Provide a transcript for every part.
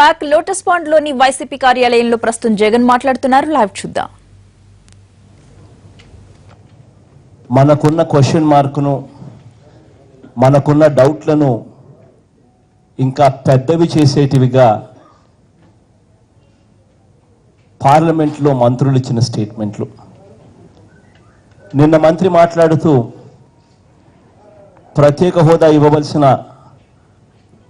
Back lotus pond లోని YCP కార్యాలయంలో ప్రస్తుతం జగన్ మాట్లాడుతున్నారు. లైవ్ చూద్దాం. మనకున్న క్వశ్చన్ మార్కును, మనకున్న డౌట్లను ఇంకా పెద్దవి చేసేటివిగా పార్లమెంట్లో మంత్రులు ఇచ్చిన స్టేట్మెంట్లు. నిన్న మంత్రి మాట్లాడుతూ ప్రత్యేక హోదా ఇవ్వవలసిన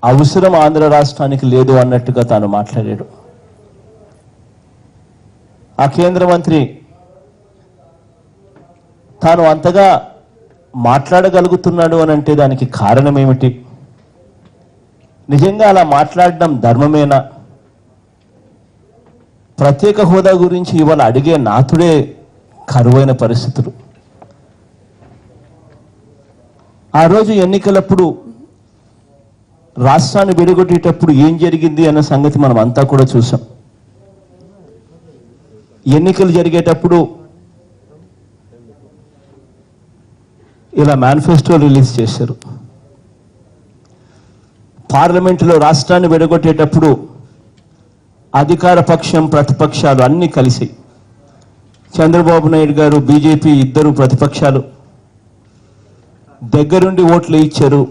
అవసరం ఆంధ్ర రాష్ట్రానికి లేదు అన్నట్టుగా తాను మాట్లాడాడు. ఆ కేంద్ర మంత్రి తాను అంతగా మాట్లాడగలుగుతున్నాడు అని అంటే దానికి కారణం ఏమిటి? నిజంగా అలా మాట్లాడడం ధర్మమేనా? ప్రత్యేక హోదా గురించి ఇవాళ అడిగే నాథుడే కరువైన పరిస్థితులు. ఆ రోజు ఎన్నికలప్పుడు రాష్ట్రాన్ని విడగొట్టేటప్పుడు ఏం జరిగింది అన్న సంగతి మనం అంతా కూడా చూసాం. ఎన్నికలు జరిగేటప్పుడు ఇలా మేనిఫెస్టో రిలీజ్ చేశారు. పార్లమెంటులో రాష్ట్రాన్ని విడగొట్టేటప్పుడు అధికార పక్షం, ప్రతిపక్షాలు అన్నీ కలిసి, చంద్రబాబు నాయుడు గారు, బీజేపీ ఇద్దరు ప్రతిపక్షాలు దగ్గరుండి ఓట్లు ఇచ్చారు.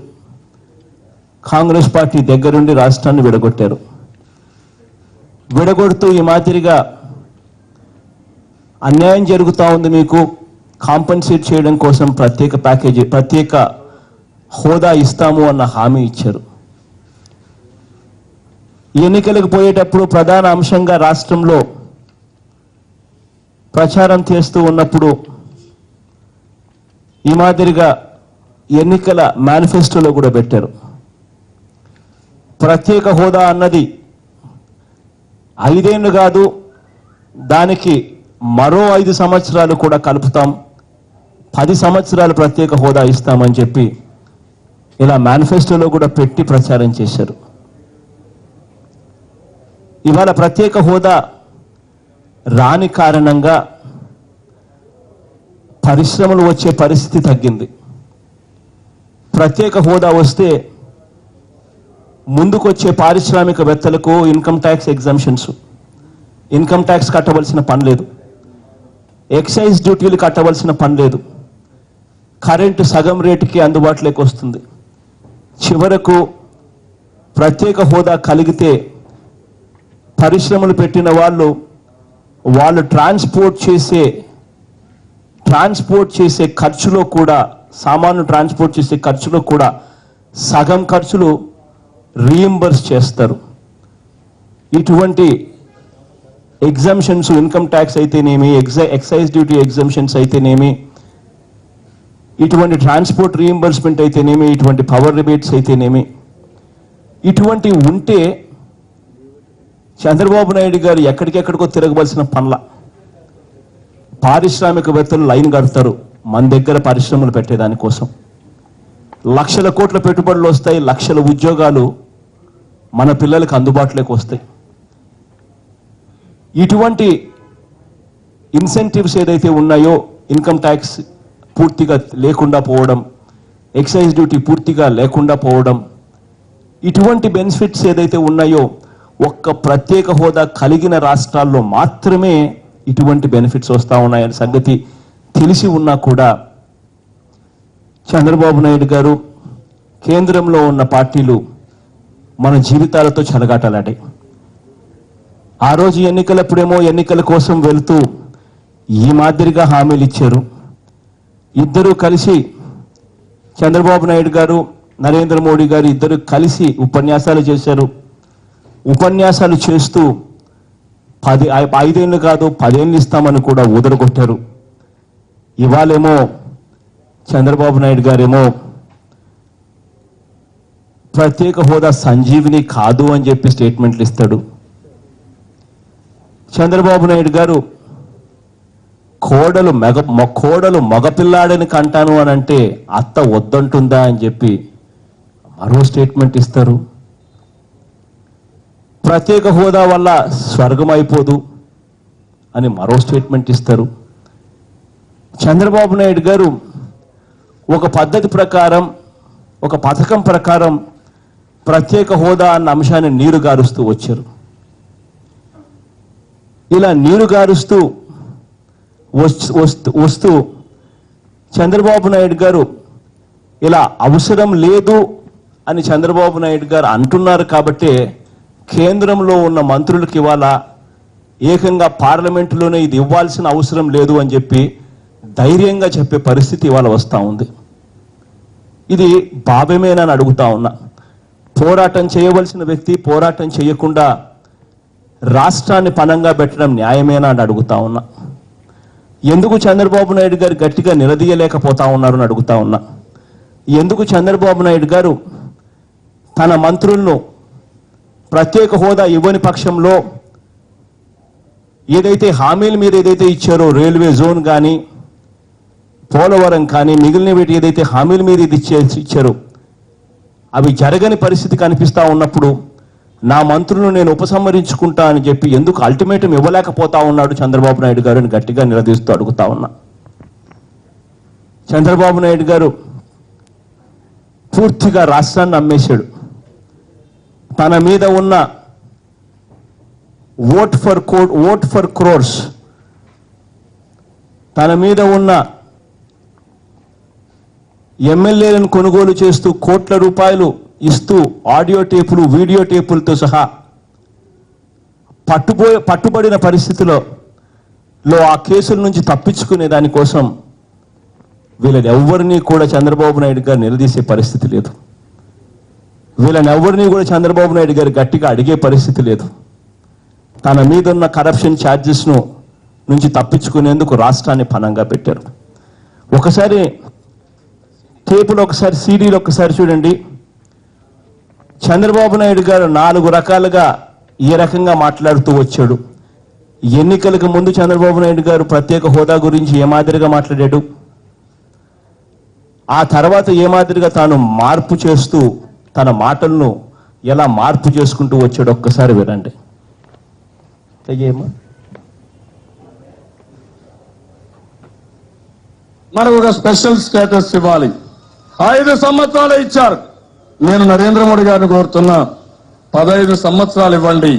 కాంగ్రెస్ పార్టీ దగ్గరుండి రాష్ట్రాన్ని విడగొట్టారు. విడగొడుతూ ఈ మాదిరిగా అన్యాయం జరుగుతూ ఉంది, మీకు కాంపన్సేట్ చేయడం కోసం ప్రత్యేక ప్యాకేజీ, ప్రత్యేక హోదా ఇస్తాము అన్న హామీ ఇచ్చారు. ఎన్నికలకు పోయేటప్పుడు ప్రధాన అంశంగా రాష్ట్రంలో ప్రచారం చేస్తూ ఉన్నప్పుడు ఈ మాదిరిగా ఎన్నికల మేనిఫెస్టోలో కూడా పెట్టారు. ప్రత్యేక హోదా అన్నది 5 ఏళ్ళు కాదు, దానికి మరో 5 సంవత్సరాలు కూడా కలుపుతాం, 10 సంవత్సరాలు ప్రత్యేక హోదా ఇస్తామని చెప్పి ఇలా మేనిఫెస్టోలో కూడా పెట్టి ప్రచారం చేశారు. ఇవాళ ప్రత్యేక హోదా రాని కారణంగా పరిశ్రమలు వచ్చే పరిస్థితి తగ్గింది. ప్రత్యేక హోదా వస్తే ముందుకొచ్చే పారిశ్రామికవేత్తలకు income tax exemptions, income tax కట్టవలసిన పని లేదు, ఎక్సైజ్ డ్యూటీలు కట్టవలసిన పని లేదు, కరెంటు సగం రేటుకి అందుబాటులోకి వస్తుంది. చివరకు ప్రత్యేక హోదా కలిగితే పరిశ్రమలు పెట్టిన వాళ్ళు ట్రాన్స్పోర్ట్ చేసే ఖర్చులో కూడా, సామాను ట్రాన్స్పోర్ట్ చేసే ఖర్చులో కూడా సగం ఖర్చులు రీయింబర్స్ చేస్తారు. ఇటువంటి ఎగ్జంప్షన్స్, ఇన్కమ్ ట్యాక్స్ అయితేనేమి, ఎక్సైజ్ డ్యూటీ ఎగ్జంప్షన్స్ అయితేనేమి, ఇటువంటి ట్రాన్స్పోర్ట్ రీయింబర్స్మెంట్ అయితేనేమి, ఇటువంటి పవర్ రిబేట్స్ అయితేనేమి, ఇటువంటి ఉంటే చంద్రబాబు నాయుడు గారు ఎక్కడికెక్కడికో తిరగవలసిన పనుల. పారిశ్రామికవేత్తలు లైన్ కడతారు మన దగ్గర పరిశ్రమలు పెట్టేదానికోసం. లక్షల కోట్ల పెట్టుబడులు వస్తాయి, లక్షల ఉద్యోగాలు మన పిల్లలకు అందుబాటులోకి వస్తాయి. ఇటువంటి ఇన్సెంటివ్స్ ఏదైతే ఉన్నాయో, ఇన్కమ్ ట్యాక్స్ పూర్తిగా లేకుండా పోవడం, ఎక్సైజ్ డ్యూటీ పూర్తిగా లేకుండా పోవడం, ఇటువంటి బెనిఫిట్స్ ఏదైతే ఉన్నాయో ఒక్క ప్రత్యేక హోదా కలిగిన రాష్ట్రాల్లో మాత్రమే ఇటువంటి బెనిఫిట్స్ వస్తూ ఉన్నాయనే సంగతి తెలిసి ఉన్నా కూడా చంద్రబాబు నాయుడు గారు, కేంద్రంలో ఉన్న పార్టీలు మన జీవితాలతో చెలగాటలాడాయి. ఆ రోజు ఎన్నికలప్పుడేమో ఎన్నికల కోసం వెళ్తూ ఈ మాదిరిగా హామీలు ఇచ్చారు. ఇద్దరూ కలిసి, చంద్రబాబు నాయుడు గారు, నరేంద్ర మోడీ గారు ఇద్దరు కలిసి ఉపన్యాసాలు చేశారు. ఉపన్యాసాలు చేస్తూ 5 ఏళ్ళు కాదు 10 ఏళ్ళు ఇస్తామని కూడా ఊదరగొట్టారు. ఇవాళేమో చంద్రబాబు నాయుడు గారేమో ప్రత్యేక హోదా సంజీవిని కాదు అని చెప్పి స్టేట్మెంట్లు ఇస్తాడు. చంద్రబాబు నాయుడు గారు కోడలు మగపిల్లాడని కంటాను అని అంటే అత్త వద్దంటుందా అని చెప్పి మరో స్టేట్మెంట్ ఇస్తారు. ప్రత్యేక హోదా వల్ల స్వర్గం అయిపోదు అని మరో స్టేట్మెంట్ ఇస్తారు. చంద్రబాబు నాయుడు గారు ఒక పద్ధతి ప్రకారం, ఒక పథకం ప్రకారం ప్రత్యేక హోదా అన్న అంశాన్ని నీరు గారుస్తూ వచ్చారు. ఇలా నీరు గారుస్తూ వస్తూ చంద్రబాబు నాయుడు గారు ఇలా అవసరం లేదు అని చంద్రబాబు నాయుడు గారు అంటున్నారు కాబట్టి కేంద్రంలో ఉన్న మంత్రులకు ఇవాళ ఏకంగా పార్లమెంటులోనే ఇది ఇవ్వాల్సిన అవసరం లేదు అని చెప్పి ధైర్యంగా చెప్పే పరిస్థితి ఇవాళ వస్తూ ఉంది. ఇది భావ్యమేనని అడుగుతా ఉన్నా. పోరాటం చేయవలసిన వ్యక్తి పోరాటం చేయకుండా రాష్ట్రాన్ని పణంగా పెట్టడం న్యాయమేనా అని అడుగుతా ఉన్నా. ఎందుకు చంద్రబాబు నాయుడు గారు గట్టిగా నిలదీయలేకపోతా ఉన్నారు అని అడుగుతా ఉన్నా. ఎందుకు చంద్రబాబు నాయుడు గారు తన మంత్రులను ప్రత్యేక హోదా ఇవ్వని పక్షంలో ఏదైతే హామీల మీద ఏదైతే ఇచ్చారో రైల్వే జోన్ కానీ పోలవరం కానీ మిగిలిన వీటి ఏదైతే హామీల మీద ఇది ఇచ్చారో అవి జరగని పరిస్థితి కనిపిస్తూ ఉన్నప్పుడు నా మంత్రులను నేను ఉపసంహరించుకుంటా అని చెప్పి ఎందుకు అల్టిమేటం ఇవ్వలేకపోతా ఉన్నాడు చంద్రబాబు నాయుడు గారు అని గట్టిగా నిలదీస్తూ అడుగుతా ఉన్నా. చంద్రబాబు నాయుడు గారు పూర్తిగా రాష్ట్రాన్ని అమ్మేశాడు. తన మీద ఉన్న ఓట్ ఫర్ క్రోర్స్, తన మీద ఉన్న ఎమ్మెల్యేలను కొనుగోలు చేస్తూ కోట్ల రూపాయలు ఇస్తూ ఆడియో టేపులు వీడియో టేపులతో సహా పట్టుబడిన పరిస్థితిలో ఆ కేసుల నుంచి తప్పించుకునే దానికోసం వీళ్ళని ఎవరిని కూడా చంద్రబాబు నాయుడు గారు నిలదీసే పరిస్థితి లేదు. వీళ్ళని ఎవరిని కూడా చంద్రబాబు నాయుడు గారు గట్టిగా అడిగే పరిస్థితి లేదు. తన మీద ఉన్న కరప్షన్ ఛార్జెస్ను నుంచి తప్పించుకునేందుకు రాష్ట్రాన్ని పణంగా పెట్టారు. ఒకసారి టేపులు ఒకసారి సీడీలు ఒకసారి చూడండి. చంద్రబాబు నాయుడు గారు 4 రకాలుగా ఏ రకంగా మాట్లాడుతూ వచ్చాడు. ఎన్నికలకు ముందు చంద్రబాబు నాయుడు గారు ప్రత్యేక హోదా గురించి ఏ మాదిరిగా మాట్లాడాడు, ఆ తర్వాత ఏ మాదిరిగా తాను మార్పు చేస్తూ తన మాటలను ఎలా మార్పు చేసుకుంటూ వచ్చాడు ఒక్కసారి వినండి. మనకు ఒక స్పెషల్ స్టేటస్ ఇవ్వాలి. 5 సంవత్సరాలు ఇచ్చారు. నేను నరేంద్ర మోడీ గారిని కోరుతున్నా, 15 సంవత్సరాలు ఇవ్వండి.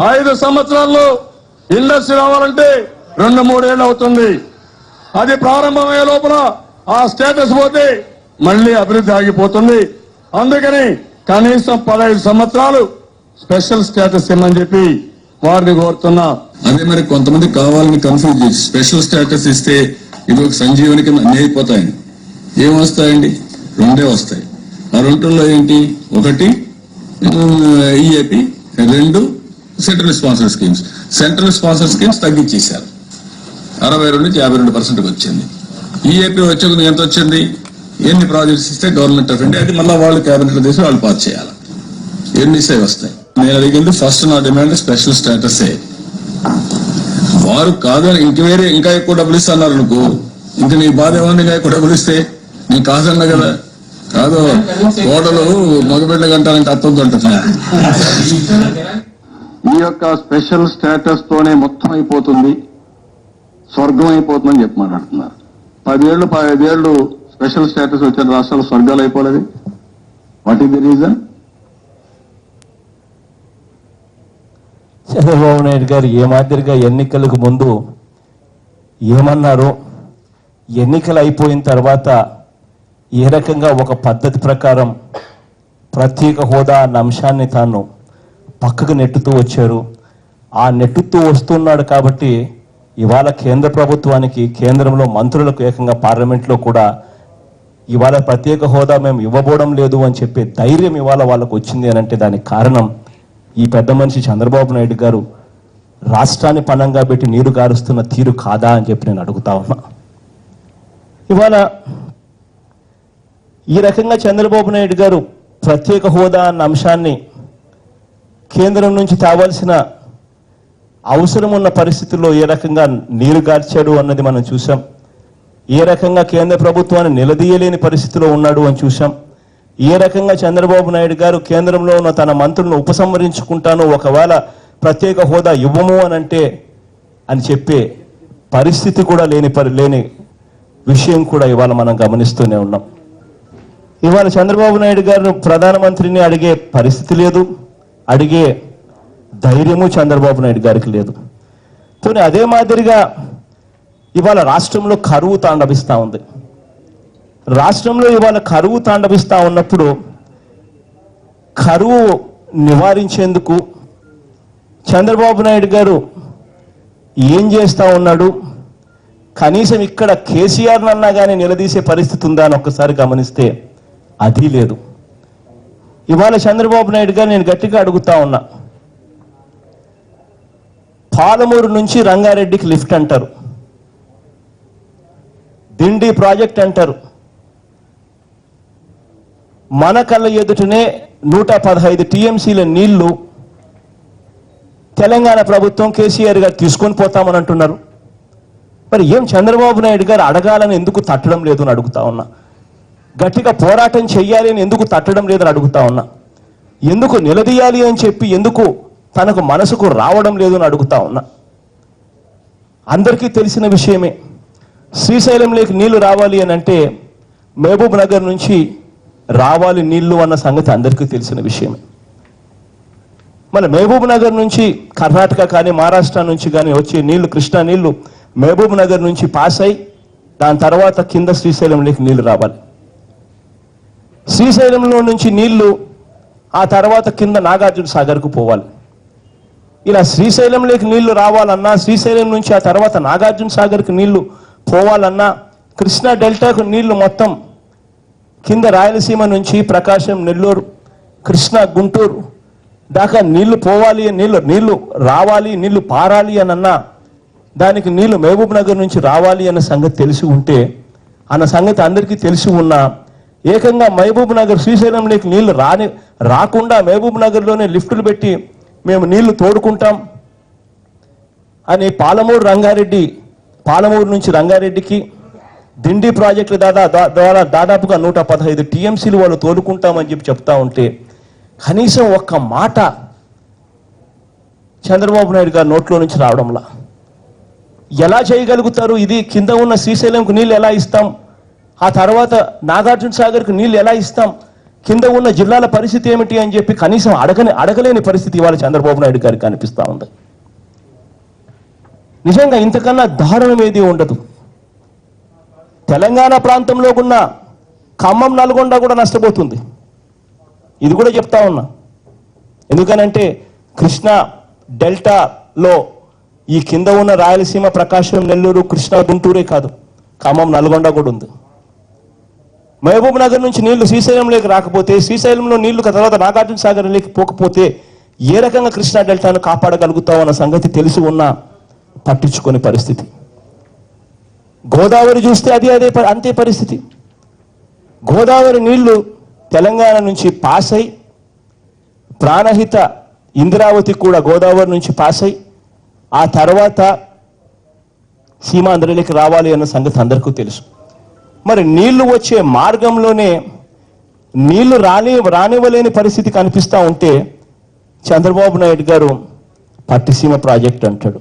5 సంవత్సరాల్లో ఇండస్ట్రీ రావాలంటే 2-3 ఏళ్ళు అవుతుంది. అది ప్రారంభమయ్యే లోపల ఆ స్టేటస్ పోతే మళ్ళీ అభివృద్ధి ఆగిపోతుంది. అందుకని కనీసం 15 సంవత్సరాలు స్పెషల్ స్టేటస్ ఇమ్మని చెప్పి వారిని కోరుతున్నా. అదే మరి కొంతమంది కావాలని కన్ఫ్యూజ్ చేసి స్పెషల్ స్టేటస్ ఇస్తే ఇది ఒక సంజీవని కింద అన్నీ అయిపోతాయని. ఏమొస్తాయండి? 2 వస్తాయి. ఆ 2లో ఏంటి? 1 EAP, 2 central sponsor schemes. Central sponsor schemes తగ్గించేశారు, 62 నుంచి 52% వచ్చింది. ఈఏపీ వచ్చే ఎంత వచ్చింది? ఎన్ని ప్రాజెక్ట్స్ ఇస్తే గవర్నమెంట్ ఆఫ్ ఇండియా, అది మళ్ళీ వాళ్ళు క్యాబినెట్ చేసి వాళ్ళు పాస్ చేయాలి. ఎన్ని వస్తాయి? నేను అడిగింది ఫస్ట్ నా డిమాండ్ స్పెషల్ స్టేటస్. వారు కాదని ఇంకా ఎక్కువ డబ్బులు ఇస్తున్నారు అనుకో, ఇంకా నీ బాధ ఏమన్నా ఇంకా ఎక్కువ డబ్బులు ఇస్తే నేను కాదన్నా కదా. కాదు ఓడలు మగబిడ్డ గంటాలంటే అర్థం అంటున్నా. ఈ యొక్క స్పెషల్ స్టేటస్ తోనే మొత్తం అయిపోతుంది, స్వర్గం అయిపోతుందని చెప్పి మాట్లాడుతున్నారు. 10 ఏళ్ళు 15 ఏళ్ళు స్పెషల్ స్టేటస్ వచ్చిన రాష్ట్రాలు స్వర్గాలు అయిపోలేదు. What is the reason? Chandrababu Naidu గారు ఏ మాదిరిగా ఎన్నికలకు ముందు ఏమన్నారో, ఎన్నికలు అయిపోయిన తర్వాత ఏ రకంగా ఒక పద్ధతి ప్రకారం ప్రత్యేక హోదా అన్న అంశాన్ని తాను పక్కకు నెట్టుతూ వచ్చారు. ఆ నెట్టుతూ వస్తున్నాడు కాబట్టి ఇవాళ కేంద్ర ప్రభుత్వానికి, కేంద్రంలో మంత్రులకు, ఏకంగా పార్లమెంట్లో కూడా ఇవాళ ప్రత్యేక హోదా మేము ఇవ్వబోవడం లేదు అని చెప్పే ధైర్యం ఇవాళ వాళ్ళకు వచ్చింది అని అంటే దానికి కారణం ఈ పెద్ద మనిషి చంద్రబాబు నాయుడు గారు రాష్ట్రాన్ని పణంగా పెట్టి నీరు గారుస్తున్న తీరు కాదా అని చెప్పి నేను అడుగుతా ఉన్నా. ఇవాళ ఈ రకంగా చంద్రబాబు నాయుడు గారు ప్రత్యేక హోదా అన్న అంశాన్ని కేంద్రం నుంచి తేవాల్సిన అవసరం ఉన్న పరిస్థితుల్లో ఏ రకంగా నీరు గార్చాడు అన్నది మనం చూసాం. ఏ రకంగా కేంద్ర ప్రభుత్వాన్ని నిలదీయలేని పరిస్థితిలో ఉన్నాడు అని చూసాం. ఏ రకంగా చంద్రబాబు నాయుడు గారు కేంద్రంలో ఉన్న తన మంత్రులను ఉపసంహరించుకుంటాను, ఒకవేళ ప్రత్యేక హోదా ఇవ్వము అని చెప్పే పరిస్థితి కూడా లేని విషయం కూడా ఇవాళ మనం గమనిస్తూనే ఉన్నాం. ఇవాళ చంద్రబాబు నాయుడు గారు ప్రధానమంత్రిని అడిగే పరిస్థితి లేదు, అడిగే ధైర్యము చంద్రబాబు నాయుడు గారికి లేదు. కానీ అదే మాదిరిగా ఇవాళ రాష్ట్రంలో కరువు తాండవిస్తూ ఉంది. రాష్ట్రంలో ఇవాళ కరువు తాండవిస్తూ ఉన్నప్పుడు కరువు నివారించేందుకు చంద్రబాబు నాయుడు గారు ఏం చేస్తూ ఉన్నాడు, కనీసం ఇక్కడ కేసీఆర్ అన్నా కానీ నిలదీసే పరిస్థితి ఉందా అని ఒక్కసారి గమనిస్తే అది లేదు. ఇవాళ చంద్రబాబు నాయుడు గారు నేను గట్టిగా అడుగుతా ఉన్నా, పాలమూరు నుంచి రంగారెడ్డికి లిఫ్ట్ అంటారు, దిండి ప్రాజెక్ట్ అంటారు, మన కళ్ళ ఎదుటనే 115 టీఎంసీల నీళ్లు తెలంగాణ ప్రభుత్వం కేసీఆర్ గారు తీసుకొని పోతామని అంటున్నారు. మరి ఏం చంద్రబాబు నాయుడు గారు అడగాలని ఎందుకు తట్టడం లేదు అని అడుగుతా ఉన్నా, గట్టిగా పోరాటం చెయ్యాలి అని ఎందుకు తట్టడం లేదని అడుగుతా ఉన్నా, ఎందుకు నిలదీయాలి అని చెప్పి ఎందుకు తనకు మనసుకు రావడం లేదు అని అడుగుతా ఉన్నా. అందరికీ తెలిసిన విషయమే, శ్రీశైలంలోకి నీళ్లు రావాలి అని అంటే మహబూబ్ నగర్ నుంచి రావాలి నీళ్లు అన్న సంగతి అందరికీ తెలిసిన విషయమే. మన మహబూబ్ నగర్ నుంచి కర్ణాటక కానీ మహారాష్ట్ర నుంచి కానీ వచ్చే నీళ్లు, కృష్ణా నీళ్లు మహబూబ్ నగర్ నుంచి పాస్ అయి దాని తర్వాత కింద శ్రీశైలంలోకి నీళ్లు రావాలి. శ్రీశైలంలో నుంచి నీళ్లు ఆ తర్వాత కింద నాగార్జున సాగర్కు పోవాలి. ఇలా శ్రీశైలంలోకి నీళ్లు రావాలన్నా, శ్రీశైలం నుంచి ఆ తర్వాత నాగార్జున సాగర్కి నీళ్లు పోవాలన్నా, కృష్ణా డెల్టాకు నీళ్లు మొత్తం కింద రాయలసీమ నుంచి ప్రకాశం, నెల్లూరు, కృష్ణా, గుంటూరు దాకా నీళ్లు పోవాలి, నీళ్లు రావాలి, నీళ్లు పారాలి అని అన్నా, దానికి నీళ్లు మహబూబ్ నగర్ నుంచి రావాలి అన్న సంగతి తెలిసి ఉంటే, అన్న సంగతి అందరికీ తెలిసి ఉన్నా, ఏకంగా మహబూబ్ నగర్ శ్రీశైలంలోకి నీళ్లు రాకుండా మహబూబ్ నగర్లోనే లిఫ్టులు పెట్టి మేము నీళ్లు తోడుకుంటాం అని పాలమూరు నుంచి రంగారెడ్డికి దిండి ప్రాజెక్టుల ద్వారా దాదాపుగా 115 టీఎంసీలు వాళ్ళు తోడుకుంటామని చెప్పి చెప్తా ఉంటే కనీసం ఒక్క మాట చంద్రబాబు నాయుడు గారి నోట్లో నుంచి రావడంలా. ఎలా చేయగలుగుతారు? ఇది కింద ఉన్న శ్రీశైలంకు నీళ్ళు ఎలా ఇస్తాం, ఆ తర్వాత నాగార్జున సాగర్కు నీళ్ళు ఎలా ఇస్తాం, కింద ఉన్న జిల్లాల పరిస్థితి ఏమిటి అని చెప్పి కనీసం అడగలేని పరిస్థితి ఇవాళ చంద్రబాబు నాయుడు గారికి అనిపిస్తూ ఉంది. నిజంగా ఇంతకన్నా దారుణం ఏది ఉండదు. తెలంగాణ ప్రాంతంలో ఉన్న ఖమ్మం, నల్గొండ కూడా నష్టపోతుంది. ఇది కూడా చెప్తా ఉన్నా. ఎందుకనంటే కృష్ణా డెల్టాలో ఈ కింద ఉన్న రాయలసీమ, ప్రకాశం, నెల్లూరు, కృష్ణా, గుంటూరే కాదు, ఖమ్మం, నల్గొండ కూడా ఉంది. మహబూబ్ నగర్ నుంచి నీళ్లు శ్రీశైలంలోకి రాకపోతే, శ్రీశైలంలో నీళ్లు తర్వాత నాగార్జున సాగర్లోకి పోకపోతే ఏ రకంగా కృష్ణా డెల్టాను కాపాడగలుగుతావు అన్న సంగతి తెలిసి ఉన్నా పట్టించుకునే పరిస్థితి. గోదావరి చూస్తే అంతే పరిస్థితి. గోదావరి నీళ్లు తెలంగాణ నుంచి పాస్ అయి, ప్రాణహిత ఇంద్రావతి కూడా గోదావరి నుంచి పాస్ అయి ఆ తర్వాత సీమాంధ్రలోకి రావాలి అన్న సంగతి అందరికీ తెలుసు. మరి నీళ్లు వచ్చే మార్గంలోనే నీళ్లు రానివ్వలేని పరిస్థితి కనిపిస్తూ ఉంటే చంద్రబాబు నాయుడు గారు పట్టిసీమ ప్రాజెక్ట్ అంటాడు.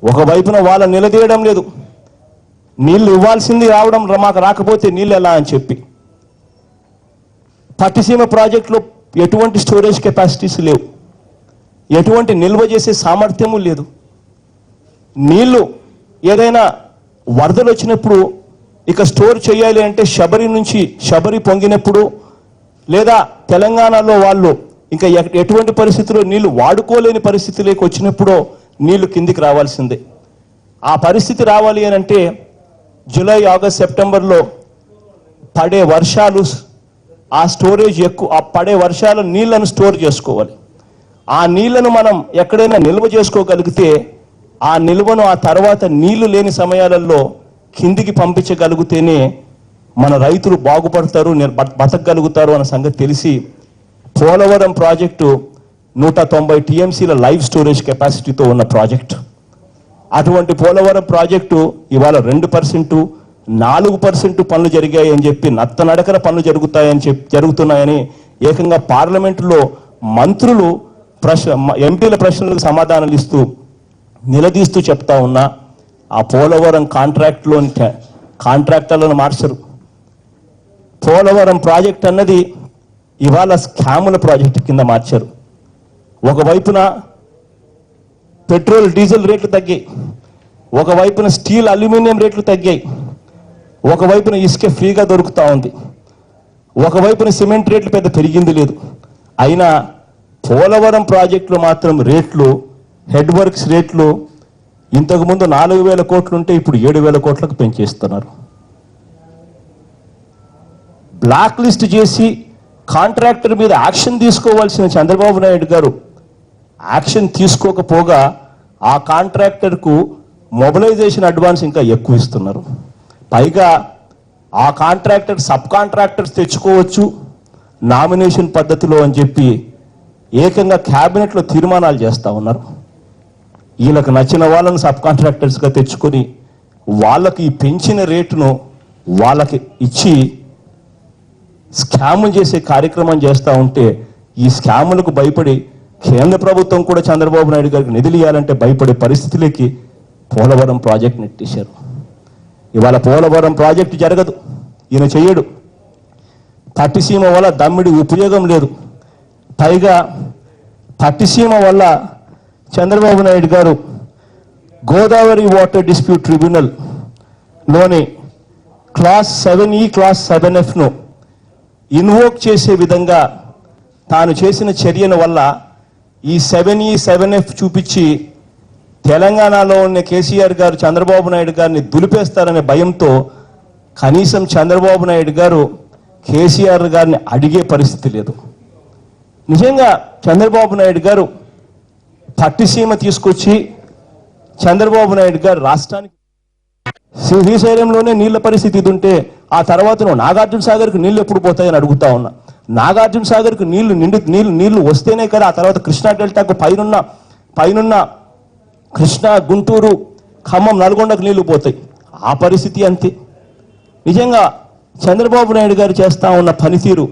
ఒకవైపున వాళ్ళని నిలదీయడం లేదు, నీళ్లు ఇవ్వాల్సింది మాకు రాకపోతే నీళ్ళు ఎలా అని చెప్పి. పట్టిసీమ ప్రాజెక్టులో ఎటువంటి స్టోరేజ్ కెపాసిటీస్ లేవు, ఎటువంటి నిల్వ చేసే సామర్థ్యము లేదు. నీళ్లు ఏదైనా వరదలు వచ్చినప్పుడు ఇక స్టోర్ చేయాలి అంటే శబరి పొంగినప్పుడు, లేదా తెలంగాణలో వాళ్ళు ఇంకా ఎటువంటి పరిస్థితుల్లో నీళ్లు వాడుకోలేని పరిస్థితిలోకి వచ్చినప్పుడు నీళ్లు కిందికి రావాల్సిందే. ఆ పరిస్థితి రావాలి అని అంటే జూలై, ఆగస్ట్, సెప్టెంబర్లో పడే వర్షాలు, ఆ స్టోరేజ్ ఆ పడే వర్షాలు నీళ్లను స్టోర్ చేసుకోవాలి. ఆ నీళ్లను మనం ఎక్కడైనా నిల్వ చేసుకోగలిగితే ఆ నిల్వను ఆ తర్వాత నీళ్లు లేని సమయాలలో కిందికి పంపించగలిగితేనే మన రైతులు బాగుపడతారు, బతకగలుగుతారు అన్న సంగతి తెలిసి పోలవరం ప్రాజెక్టు 190 టీఎంసీల లైవ్ స్టోరేజ్ కెపాసిటీతో ఉన్న ప్రాజెక్టు. అటువంటి పోలవరం ప్రాజెక్టు ఇవాళ 2%, 4% పనులు జరిగాయి అని చెప్పి, నత్తనడకన పనులు జరుగుతున్నాయని ఏకంగా పార్లమెంటులో మంత్రులు ఎంపీల ప్రశ్నలకు సమాధానాలు ఇస్తూ నిలదీస్తూ చెప్తా ఉన్నా ఆ పోలవరం కాంట్రాక్టర్లను మార్చరు. పోలవరం ప్రాజెక్ట్ అన్నది ఇవాళ స్కాముల ప్రాజెక్టు కింద మార్చారు. ఒకవైపున పెట్రోల్ డీజిల్ రేట్లు తగ్గాయి, ఒకవైపున స్టీల్ అల్యూమినియం రేట్లు తగ్గాయి, ఒకవైపున ఇసుక ఫ్రీగా దొరుకుతూ ఉంది, ఒకవైపున సిమెంట్ రేట్లు పెద్ద పెరిగింది లేదు. అయినా పోలవరం ప్రాజెక్టులో మాత్రం రేట్లు, హెడ్ వర్క్స్ రేట్లు ఇంతకుముందు 4,000 కోట్లు ఉంటే ఇప్పుడు 7,000 కోట్లకు పెంచేస్తున్నారు. బ్లాక్ లిస్ట్ చేసి కాంట్రాక్టర్ మీద యాక్షన్ తీసుకోవాల్సిన చంద్రబాబు నాయుడు గారు యాక్షన్ తీసుకోకపోగా ఆ కాంట్రాక్టర్కు మొబిలైజేషన్ అడ్వాన్స్ ఇంకా ఎక్కువ ఇస్తున్నారు. పైగా ఆ కాంట్రాక్టర్ సబ్ కాంట్రాక్టర్స్ తెచ్చుకోవచ్చు నామినేషన్ పద్ధతిలో అని చెప్పి ఏకంగా క్యాబినెట్లో తీర్మానాలు చేస్తూ ఉన్నారు. వీళ్ళకి నచ్చిన వాళ్ళని సబ్ కాంట్రాక్టర్స్గా తెచ్చుకొని వాళ్ళకి ఈ పెంచిన రేటును వాళ్ళకి ఇచ్చి స్కామ్ చేసే కార్యక్రమం చేస్తూ ఉంటే ఈ స్కాములకు భయపడి కేంద్ర ప్రభుత్వం కూడా చంద్రబాబు నాయుడు గారికి నిధులు ఇవ్వాలంటే భయపడే పరిస్థితిలోకి పోలవరం ప్రాజెక్ట్ నెట్టేశారు. ఇవాళ పోలవరం ప్రాజెక్టు జరగదు, ఈయన చెయ్యడు. పట్టిసీమ వల్ల దమ్మిడి ఉపయోగం లేదు. పైగా పట్టిసీమ వల్ల చంద్రబాబు నాయుడు గారు గోదావరి వాటర్ డిస్ప్యూట్ ట్రిబ్యునల్ లోని క్లాస్ 7E క్లాస్ 7Fను ఇన్వోక్ చేసే విధంగా తాను చేసిన చర్యల వల్ల ఈ 7E 7F చూపించి తెలంగాణలో ఉన్న కేసీఆర్ గారు చంద్రబాబు నాయుడు గారిని దులిపేస్తారనే భయంతో కనీసం చంద్రబాబు నాయుడు గారు కేసీఆర్ గారిని అడిగే పరిస్థితి లేదు. నిజంగా చంద్రబాబు నాయుడు గారు పట్టిసీమ తీసుకొచ్చి చంద్రబాబు నాయుడు గారు రాష్ట్రానికి శ్రీశైలంలోనే నీళ్ల పరిస్థితి ఇది ఉంటే ఆ తర్వాత నాగార్జున సాగర్కి నీళ్లు ఎప్పుడు పోతాయని అడుగుతా ఉన్నా. నాగార్జున సాగర్కి నీళ్లు వస్తేనే కదా ఆ తర్వాత కృష్ణా డెల్టాకు పైనున్న కృష్ణా, గుంటూరు, ఖమ్మం, నల్గొండకు నీళ్లు పోతాయి. ఆ పరిస్థితి అంతే. నిజంగా చంద్రబాబు నాయుడు గారు చేస్తా ఉన్న పనితీరు,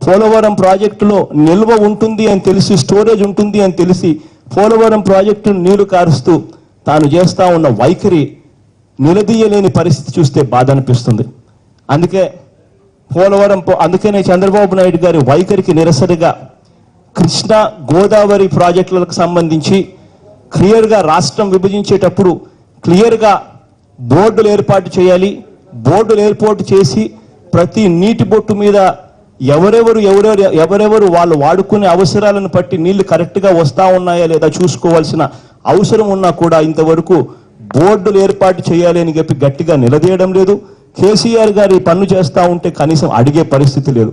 పోలవరం ప్రాజెక్టులో నిల్వ ఉంటుంది అని తెలిసి, స్టోరేజ్ ఉంటుంది అని తెలిసి పోలవరం ప్రాజెక్టును నీళ్లు కారుస్తూ తాను చేస్తా ఉన్న వైఖరి నిలదీయలేని పరిస్థితి చూస్తే బాధ అనిపిస్తుంది. అందుకనే చంద్రబాబు నాయుడు గారి వైఖరికి నిరసనగా కృష్ణా, గోదావరి ప్రాజెక్టులకు సంబంధించి క్లియర్గా రాష్ట్రం విభజించేటప్పుడు క్లియర్గా బోర్డులు ఏర్పాటు చేయాలి. బోర్డులు ఏర్పాటు చేసి ప్రతి నీటి బొట్టు మీద ఎవరెవరు వాళ్ళు వాడుకునే అవసరాలను బట్టి నీళ్లు కరెక్ట్గా వస్తా ఉన్నాయా లేదా చూసుకోవాల్సిన అవసరం ఉన్నా కూడా ఇంతవరకు బోర్డులు ఏర్పాటు చేయాలి అని చెప్పి గట్టిగా నిలదీయడం లేదు. కేసీఆర్ గారు ఈ పన్ను చేస్తూ ఉంటే కనీసం అడిగే పరిస్థితి లేదు.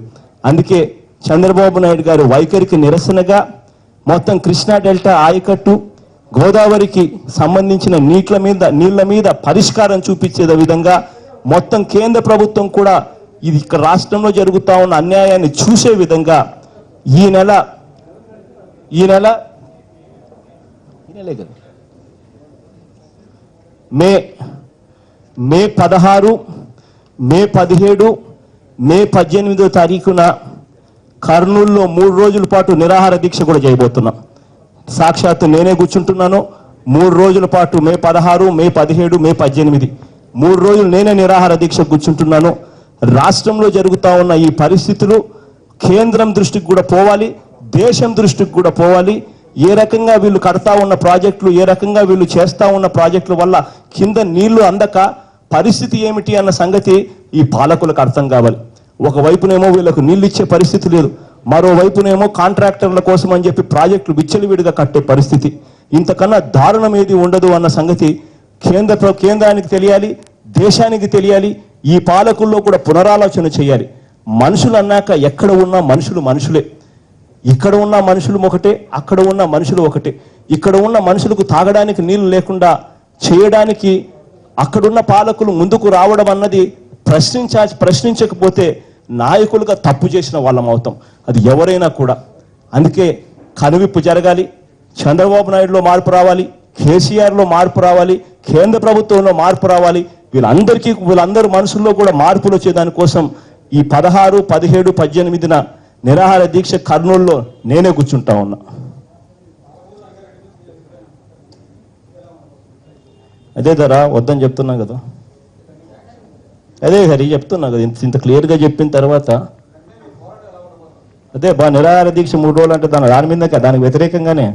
అందుకే చంద్రబాబు నాయుడు గారు వైఖరికి నిరసనగా మొత్తం కృష్ణా డెల్టా ఆయకట్టు, గోదావరికి సంబంధించిన నీళ్ల మీద పరిష్కారం చూపించే విధంగా మొత్తం కేంద్ర ప్రభుత్వం కూడా ఇది ఇక్కడ రాష్ట్రంలో జరుగుతూ ఉన్న అన్యాయాన్ని చూసే విధంగా ఈ నెల మే 16, మే 17, మే 18వ తారీఖున కర్నూలులో 3 రోజుల పాటు నిరాహార దీక్ష కూడా చేయబోతున్నాం. సాక్షాత్తు నేనే కూర్చుంటున్నాను. 3 రోజుల పాటు మే 16, మే 17, మే 18 3 రోజులు నేనే నిరాహార దీక్ష కూర్చుంటున్నాను. రాష్ట్రంలో జరుగుతూ ఉన్న ఈ పరిస్థితులు కేంద్రం దృష్టికి కూడా పోవాలి, దేశం దృష్టికి కూడా పోవాలి. ఏ రకంగా వీళ్ళు కడతా ఉన్న ప్రాజెక్టులు, ఏ రకంగా వీళ్ళు చేస్తూ ఉన్న ప్రాజెక్టుల వల్ల కింద నీళ్లు అందక పరిస్థితి ఏమిటి అన్న సంగతి ఈ పాలకులకు అర్థం కావాలి. ఒకవైపునేమో వీళ్ళకు నీళ్ళు ఇచ్చే పరిస్థితి లేదు, మరోవైపునేమో కాంట్రాక్టర్ల కోసం అని చెప్పి ప్రాజెక్టులు విచ్చలవిడిగా కట్టే పరిస్థితి. ఇంతకన్నా దారుణం ఏది ఉండదు అన్న సంగతి కేంద్రానికి తెలియాలి, దేశానికి తెలియాలి. ఈ పాలకుల్లో కూడా పునరాలోచన చేయాలి. మనుషులు అన్నాక ఎక్కడ ఉన్న మనుషులే. ఇక్కడ ఉన్న మనుషులు ఒకటే, అక్కడ ఉన్న మనుషులు ఒకటే. ఇక్కడ ఉన్న మనుషులకు తాగడానికి నీళ్లు లేకుండా చేయడానికి అక్కడున్న పాలకులు ముందుకు రావడం అన్నది ప్రశ్నించకపోతే నాయకులుగా తప్పు చేసిన వాళ్ళం అవుతాం, అది ఎవరైనా కూడా. అందుకే కనువిప్పు జరగాలి. చంద్రబాబు నాయుడులో మార్పు రావాలి, కేసీఆర్లో మార్పు రావాలి, కేంద్ర ప్రభుత్వంలో మార్పు రావాలి. వీళ్ళందరూ మనసుల్లో కూడా మార్పులు వచ్చే దానికోసం ఈ 16, 17, 18న నిరాహార దీక్ష కర్నూలులో నేనే కూర్చుంటా ఉన్నా. అదే ధర వద్దని చెప్తున్నా కదా. అదే హరి చెప్తున్నా కదా, ఇంత క్లియర్గా చెప్పిన తర్వాత అదే నిరాహార దీక్ష 3 రోజులు అంటే దాని మీద దానికి వ్యతిరేకంగానే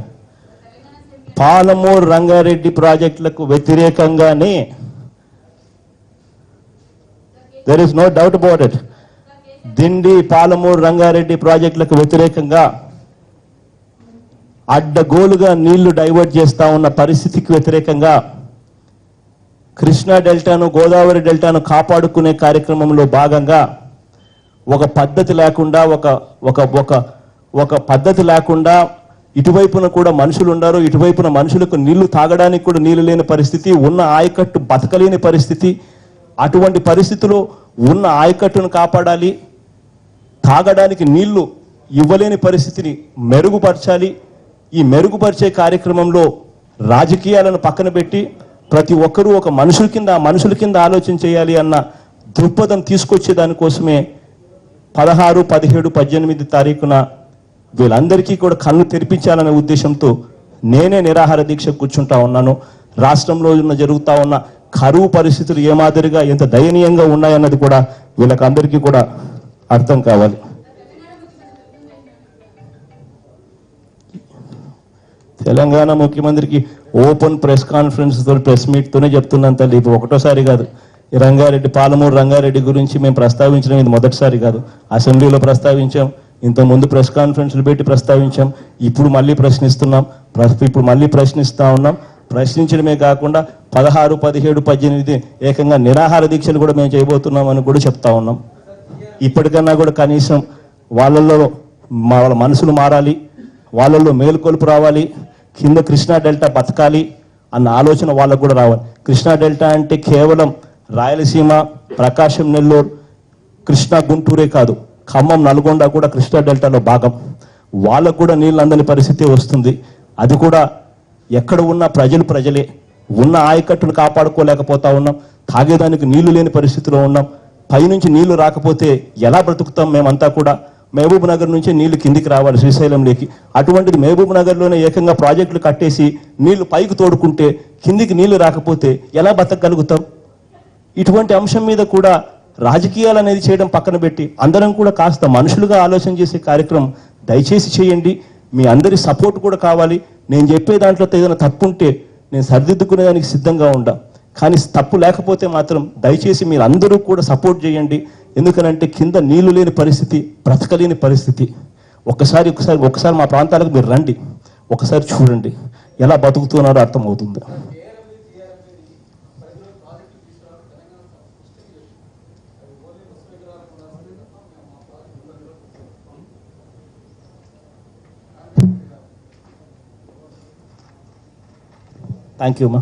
పాలమూరు రంగారెడ్డి ప్రాజెక్టులకు వ్యతిరేకంగానే, there is no doubt about it. Dindi Palamuru Rangareddy ప్రాజెక్టులకు వ్యతిరేకంగా అడ్డగోలుగా నీళ్లు డైవర్ట్ చేస్తా ఉన్న పరిస్థితికి వ్యతిరేకంగా కృష్ణా డెల్టాను గోదావరి డెల్టాను కాపాడుకునే కార్యక్రమంలో భాగంగా ఒక పద్ధతి లేకుండా ఒక పద్ధతి లేకుండా ఇటువైపున కూడా మనుషులు ఉన్నారు, ఇటువైపున మనుషులకు నీళ్లు తాగడానికి కూడా నీళ్లు లేని పరిస్థితి, ఉన్న ఆయకట్టు బతకలేని పరిస్థితి. అటువంటి పరిస్థితిలో ఉన్న ఆయకట్టును కాపాడాలి, తాగడానికి నీళ్లు ఇవ్వలేని పరిస్థితిని మెరుగుపరచాలి. ఈ మెరుగుపరిచే కార్యక్రమంలో రాజకీయాలను పక్కన పెట్టి ప్రతి ఒక్కరూ ఒక మనుషుల కింద ఆలోచన చేయాలి అన్న దృక్పథం తీసుకొచ్చే దానికోసమే 16, 17, 18 తారీఖున వీళ్ళందరికీ కూడా కన్ను తెరిపించాలనే ఉద్దేశంతో నేనే నిరాహార దీక్ష కూర్చుంటా ఉన్నాను. రాష్ట్రంలో జరుగుతూ ఉన్న కరువు పరిస్థితులు ఏ మాదిరిగా ఎంత దయనీయంగా ఉన్నాయన్నది కూడా వీళ్ళకందరికీ కూడా అర్థం కావాలి. తెలంగాణ ముఖ్యమంత్రికి ఓపెన్ ప్రెస్ కాన్ఫరెన్స్ తో ప్రెస్ మీట్తోనే చెప్తున్నాను తల్లి, ఇప్పుడు ఒకటోసారి కాదు. ఈ పాలమూరు రంగారెడ్డి గురించి మేము ప్రస్తావించడం ఇది మొదటిసారి కాదు. అసెంబ్లీలో ప్రస్తావించాం, ఇంతకుముందు ప్రెస్ కాన్ఫరెన్స్లు పెట్టి ప్రస్తావించాం, ఇప్పుడు మళ్ళీ ప్రశ్నిస్తా ఉన్నాం. ప్రశ్నించడమే కాకుండా 16, 17, 18 ఏకంగా నిరాహార దీక్షలు కూడా మేము చేయబోతున్నాం అని కూడా చెప్తా ఉన్నాం. ఇప్పటికన్నా కూడా కనీసం వాళ్ళ మనసులు మారాలి, వాళ్ళల్లో మేలుకొలుపు రావాలి, కింద కృష్ణా డెల్టా బతకాలి అన్న ఆలోచన వాళ్ళకు కూడా రావాలి. కృష్ణా డెల్టా అంటే కేవలం రాయలసీమ, ప్రకాశం, నెల్లూరు, కృష్ణా, గుంటూరే కాదు, ఖమ్మం, నల్గొండ కూడా కృష్ణా డెల్టాలో భాగం. వాళ్ళకు కూడా నీళ్ళు అందని పరిస్థితి వస్తుంది. అది కూడా ఎక్కడ ఉన్న ప్రజలే ఉన్న ఆయకట్టును కాపాడుకోలేకపోతా ఉన్నాం, తాగేదానికి నీళ్లు లేని పరిస్థితిలో ఉన్నాం. పైనుంచి నీళ్లు రాకపోతే ఎలా బ్రతుకుతాం? మేమంతా కూడా మహబూబ్ నగర్ నుంచి నీళ్లు కిందికి రావాలి శ్రీశైలంలోకి. అటువంటిది మహబూబ్ నగర్లోనే ఏకంగా ప్రాజెక్టులు కట్టేసి నీళ్లు పైకి తోడుకుంటే కిందికి నీళ్లు రాకపోతే ఎలా బతకగలుగుతాం? ఇటువంటి అంశం మీద కూడా రాజకీయాలు అనేది చేయడం పక్కన పెట్టి అందరం కూడా కాస్త మనుషులుగా ఆలోచన చేసే కార్యక్రమం దయచేసి చేయండి. మీ అందరి సపోర్ట్ కూడా కావాలి. నేను చెప్పే దాంట్లో ఏదైనా తప్పు ఉంటే నేను సరిదిద్దుకునేదానికి సిద్ధంగా ఉండా, కానీ తప్పు లేకపోతే మాత్రం దయచేసి మీరు అందరూ కూడా సపోర్ట్ చేయండి. ఎందుకనంటే కింద నీళ్లు లేని పరిస్థితి, బ్రతకలేని పరిస్థితి. ఒకసారి మా ప్రాంతాలకు మీరు రండి, ఒకసారి చూడండి ఎలా బతుకుతున్నారో అర్థమవుతుంది. థ్యాంక్ యూ అమ్మా.